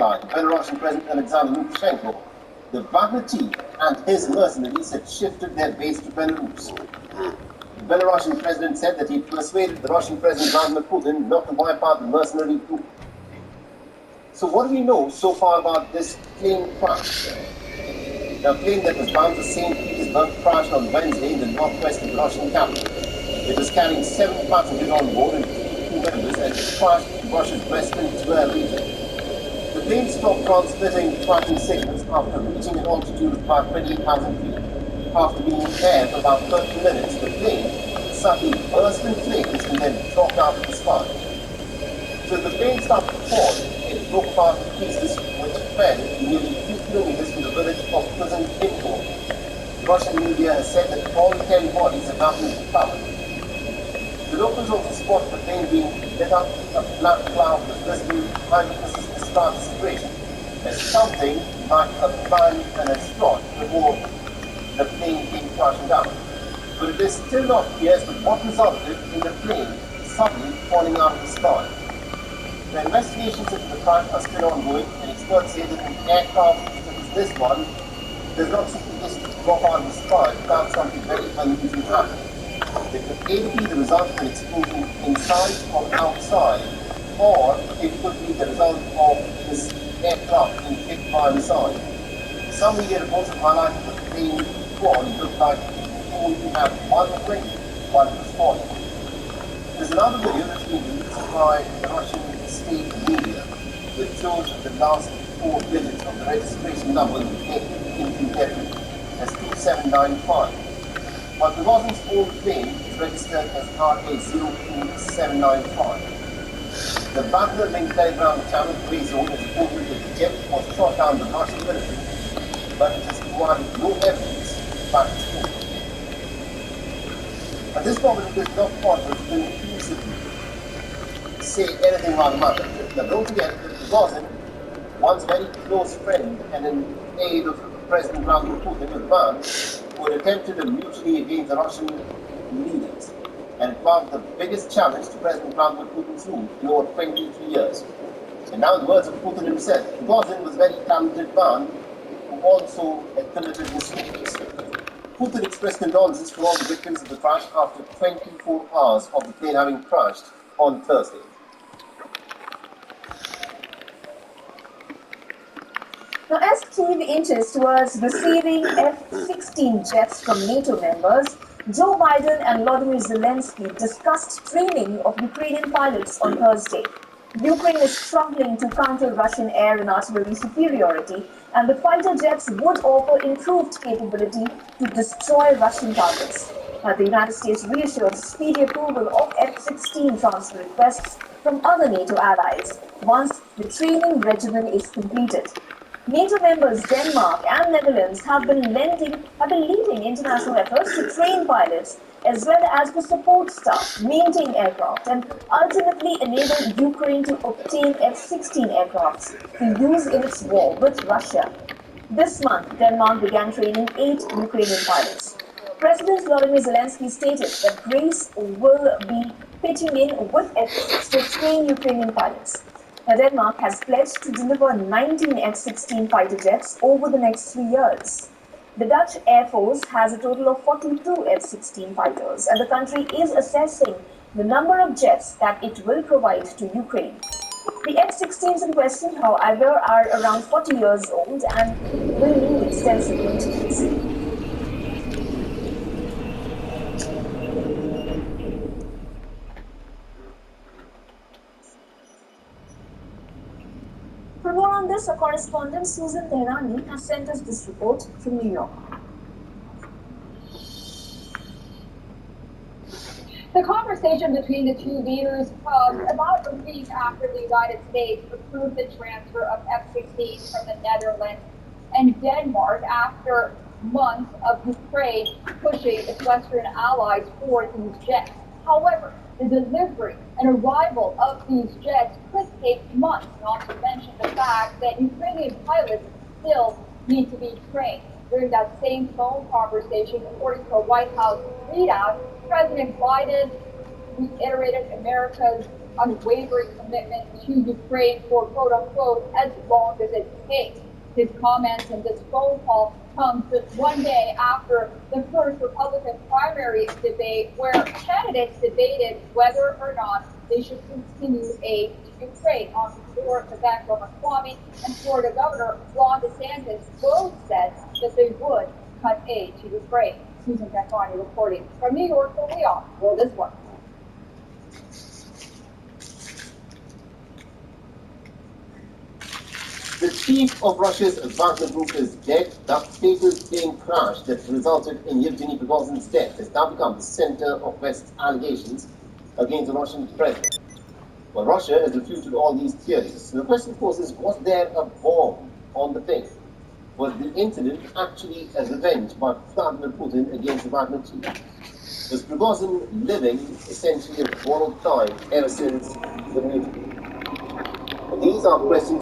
Belarusian President Alexander Lukashenko, the Wagner chief and his mercenaries had shifted their base to Belarus. The Belarusian president said that he persuaded the Russian President Vladimir Putin not to wipe out the mercenary group. So what do we know so far about this plane crash? The plane that was bound for St. Petersburg crashed on Wednesday in the northwest of the Russian capital. It was carrying 7 passengers on board and 3 crew members as it crashed in Russia's western Tver region. The plane stopped transmitting tracking signals after reaching an altitude of about 28,000 feet. After being in air for about 30 minutes, the plane suddenly burst in flames and then dropped out of the sky. So the plane started to fall. It broke apart in pieces which fell nearly 2 kilometers from the village of Plzeň-Info. Russian media has said that all 10 bodies have now been recovered. The locals also spotted the plane being lit up. A black cloud was visible behind the start situation as something like a plan and a slot before the plane came crashing down. But it is still not clear as to what resulted in the plane suddenly falling out of the sky. The investigations into the crash are still ongoing, and experts say that an aircraft such as this one does not simply just drop out of the sky without something very unusual happening. It could either be the result of an explosion inside or outside, or it could be the result of this aircraft being hit by a missile. Some media reports have highlighted that the plane fall looked like it only had one wing while it was falling. There's another video that's been released by the Russian state media that shows the last 4 digits of the registration number in Kevin as 2795. But the Russian's old plane is registered as RA02795. The Wagner-linked Telegram channel Grey Zone has reported that the jet was shot down by the Russian military, but it has provided no evidence that it's true. At this moment, it is not possible to conclusively say anything about the matter. Now, don't forget that Prigozhin, one's very close friend and an aide of President Vladimir Putin, was banned, who had attempted a mutiny against the Russian leaders. And it marked the biggest challenge to President Vladimir Putin's rule in over 23 years. And now, in the words of Putin himself, Prigozhin was a very talented man who also had committed mistakes. Putin expressed condolences for all the victims of the crash after 24 hours of the plane having crashed on Thursday. Now, as Kyiv inches towards receiving F-16 jets from NATO members, Joe Biden and Volodymyr Zelensky discussed training of Ukrainian pilots on Thursday. Ukraine is struggling to counter Russian air and artillery superiority, and the fighter jets would offer improved capability to destroy Russian targets. The United States reassured speedy approval of F-16 transfer requests from other NATO allies once the training regimen is completed. NATO members Denmark and Netherlands have been leading international efforts to train pilots as well as to support staff, maintain aircraft, and ultimately enable Ukraine to obtain F-16 aircrafts to use in its war with Russia. This month, Denmark began training 8 Ukrainian pilots. President Volodymyr Zelensky stated that Greece will be pitching in with F-16 to train Ukrainian pilots. Now, Denmark has pledged to deliver 19 F-16 fighter jets over the next 3 years. The Dutch Air Force has a total of 42 F-16 fighters, and the country is assessing the number of jets that it will provide to Ukraine. The F-16s in question, however, are around 40 years old and will need extensive maintenance. For more on this, our correspondent Susan Tehrani has sent us this report from New York. The conversation between the two leaders comes about a week after the United States approved the transfer of F-16 from the Netherlands and Denmark after months of Ukraine pushing its Western allies for these jets. However, the delivery and arrival of these jets could take months, not to mention the fact that Ukrainian pilots still need to be trained. During that same phone conversation, according to a White House readout, President Biden reiterated America's unwavering commitment to Ukraine for quote unquote as long as it takes. His comments in this phone call come just one day after the first Republican primary debate, where candidates debated whether or not they should continue aid to Ukraine. On the floor, Vivek Ramaswamy and Florida Governor Ron DeSantis both said that they would cut aid to Ukraine. Susan Cacconi reporting from New York for WION World is One. The chief of Russia's Wagner Group is dead. The fatal plane crash that resulted in Yevgeny Prigozhin's death has now become the center of West's allegations against the Russian president. Well, Russia has refuted all these theories. The question, of course, is, was there a bomb on the plane? Was the incident actually a revenge by Vladimir Putin against the Wagner chief? Was Prigozhin living essentially a borrowed time ever since the mutiny? These are questions